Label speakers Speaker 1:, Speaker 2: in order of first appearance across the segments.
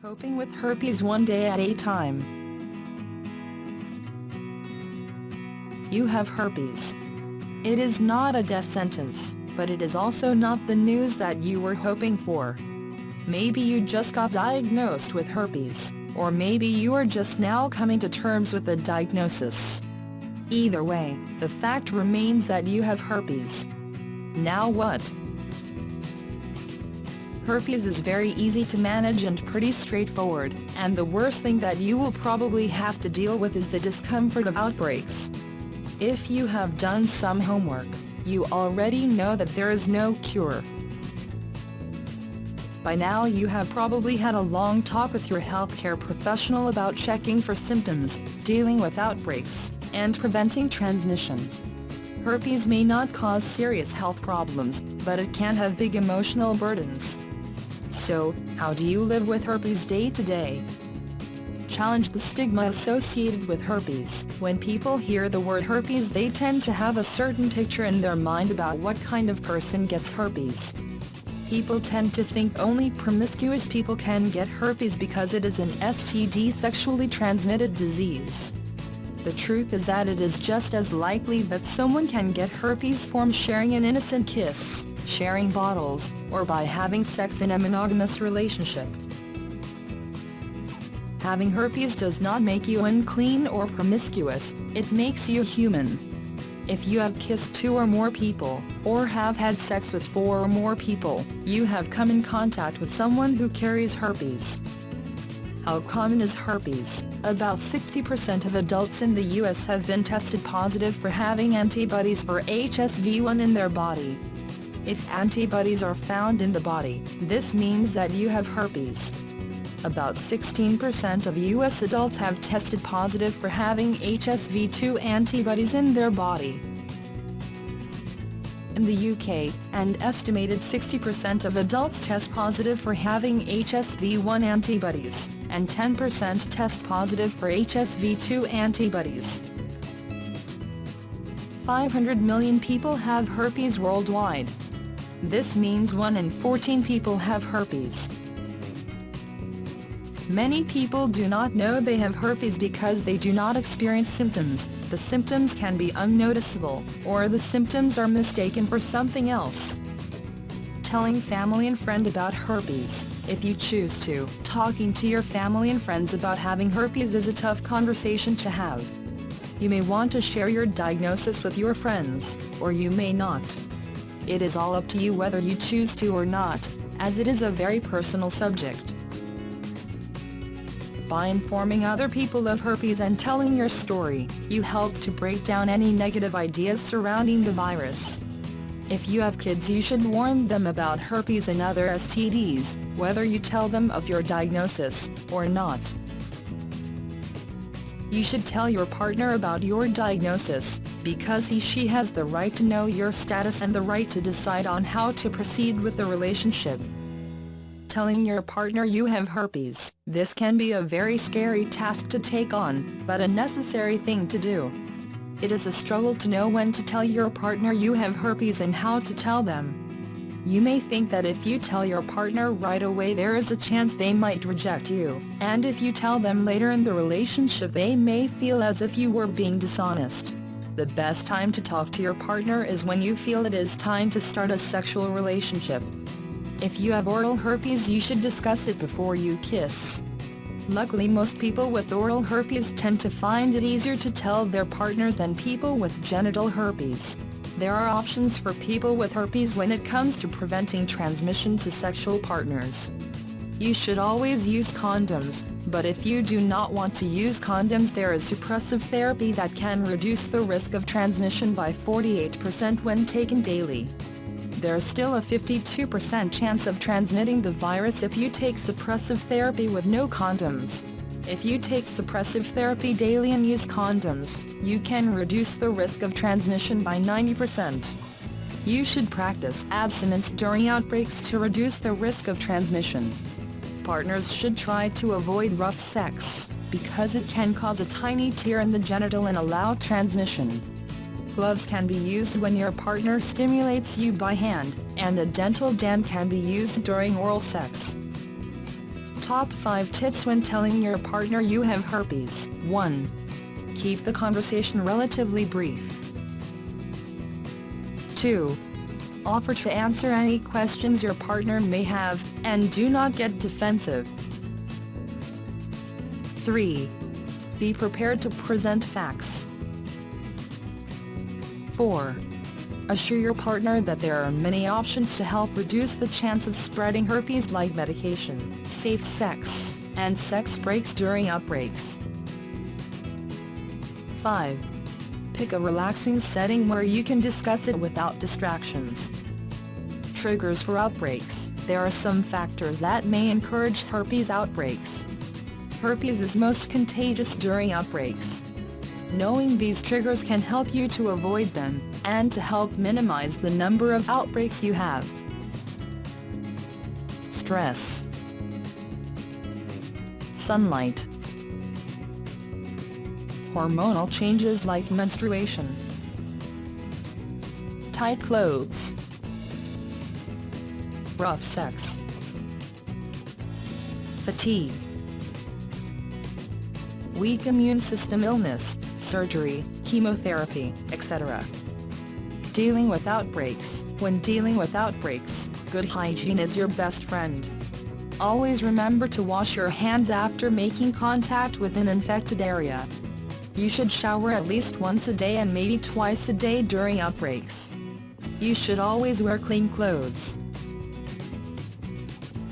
Speaker 1: Coping with herpes one day at a time. You have herpes. It is not a death sentence, but it is also not the news that you were hoping for. Maybe you just got diagnosed with herpes, or maybe you are just now coming to terms with the diagnosis. Either way, the fact remains that you have herpes. Now what? Herpes is very easy to manage and pretty straightforward, and the worst thing that you will probably have to deal with is the discomfort of outbreaks. If you have done some homework, you already know that there is no cure. By now you have probably had a long talk with your healthcare professional about checking for symptoms, dealing with outbreaks, and preventing transmission. Herpes may not cause serious health problems, but it can have big emotional burdens. So, how do you live with herpes day to day? Challenge the stigma associated with herpes. When people hear the word herpes, they tend to have a certain picture in their mind about what kind of person gets herpes. People tend to think only promiscuous people can get herpes because it is an STD, sexually transmitted disease. The truth is that it is just as likely that someone can get herpes from sharing an innocent kiss, sharing bottles, or by having sex in a monogamous relationship. Having herpes does not make you unclean or promiscuous, it makes you human. If you have kissed 2 or more people, or have had sex with 4 or more people, you have come in contact with someone who carries herpes. How common is herpes? About 60% of adults in the US have been tested positive for having antibodies for HSV1 in their body. If antibodies are found in the body, this means that you have herpes. About 16% of US adults have tested positive for having HSV2 antibodies in their body. In the UK, an estimated 60% of adults test positive for having HSV1 antibodies, and 10% test positive for HSV2 antibodies. 500 million people have herpes worldwide. This means 1 in 14 people have herpes. Many people do not know they have herpes because they do not experience symptoms. The symptoms can be unnoticeable, or the symptoms are mistaken for something else. Telling family and friend about herpes, if you choose to. Talking to your family and friends about having herpes is a tough conversation to have. You may want to share your diagnosis with your friends, or you may not. It is all up to you whether you choose to or not, as it is a very personal subject. By informing other people of herpes and telling your story, you help to break down any negative ideas surrounding the virus. If you have kids, you should warn them about herpes and other STDs, whether you tell them of your diagnosis or not. You should tell your partner about your diagnosis, because he/she has the right to know your status and the right to decide on how to proceed with the relationship. Telling your partner you have herpes. This can be a very scary task to take on, but a necessary thing to do. It is a struggle to know when to tell your partner you have herpes and how to tell them. You may think that if you tell your partner right away there is a chance they might reject you, and if you tell them later in the relationship they may feel as if you were being dishonest. The best time to talk to your partner is when you feel it is time to start a sexual relationship. If you have oral herpes, you should discuss it before you kiss. Luckily, most people with oral herpes tend to find it easier to tell their partners than people with genital herpes. There are options for people with herpes when it comes to preventing transmission to sexual partners. You should always use condoms, but if you do not want to use condoms, there is suppressive therapy that can reduce the risk of transmission by 48% when taken daily. There is still a 52% chance of transmitting the virus if you take suppressive therapy with no condoms. If you take suppressive therapy daily and use condoms, you can reduce the risk of transmission by 90%. You should practice abstinence during outbreaks to reduce the risk of transmission. Partners should try to avoid rough sex, because it can cause a tiny tear in the genital and allow transmission. Gloves can be used when your partner stimulates you by hand, and a dental dam can be used during oral sex. Top 5 tips when telling your partner you have herpes. 1. Keep the conversation relatively brief. 2. Offer to answer any questions your partner may have, and do not get defensive. 3. Be prepared to present facts. 4. Assure your partner that there are many options to help reduce the chance of spreading herpes, like medication, safe sex, and sex breaks during outbreaks. 5. Pick a relaxing setting where you can discuss it without distractions. Triggers for outbreaks. There are some factors that may encourage herpes outbreaks. Herpes is most contagious during outbreaks. Knowing these triggers can help you to avoid them, and to help minimize the number of outbreaks you have. Stress, sunlight, hormonal changes like menstruation, tight clothes, rough sex, fatigue, weak immune system, illness, surgery, chemotherapy, etc. Dealing with outbreaks. When dealing with outbreaks, good hygiene is your best friend. Always remember to wash your hands after making contact with an infected area. You should shower at least once a day and maybe twice a day during outbreaks. You should always wear clean clothes.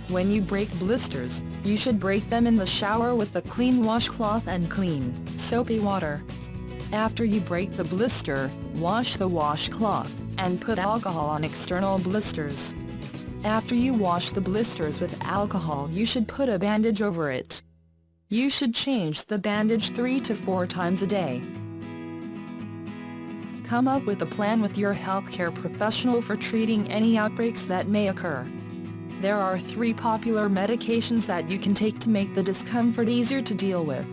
Speaker 1: When you break blisters, you should break them in the shower with a clean washcloth and clean, soapy water. After you break the blister, wash the washcloth, and put alcohol on external blisters. After you wash the blisters with alcohol, you should put a bandage over it. You should change the bandage 3 to 4 times a day. Come up with a plan with your healthcare professional for treating any outbreaks that may occur. There are 3 popular medications that you can take to make the discomfort easier to deal with.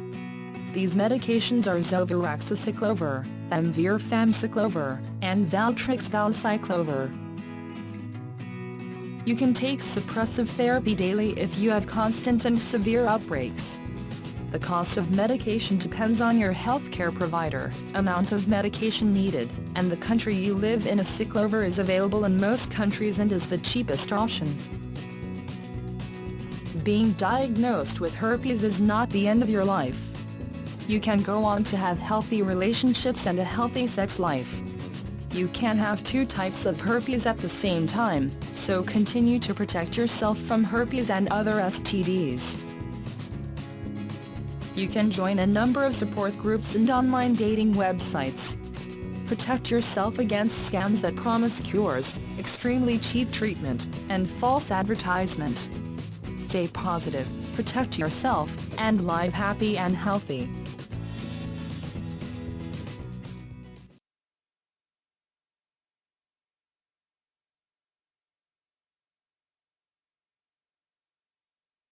Speaker 1: These medications are Zoviraxiciclovir, Emvir Famciclovir, and Valtrix Valciclovir. You can take suppressive therapy daily if you have constant and severe outbreaks. The cost of medication depends on your healthcare provider, amount of medication needed, and the country you live in. Aciclovir is available in most countries and is the cheapest option. Being diagnosed with herpes is not the end of your life. You can go on to have healthy relationships and a healthy sex life. You can have 2 types of herpes at the same time, so continue to protect yourself from herpes and other STDs. You can join a number of support groups and online dating websites. Protect yourself against scams that promise cures, extremely cheap treatment, and false advertisement. Stay positive, protect yourself, and live happy and healthy.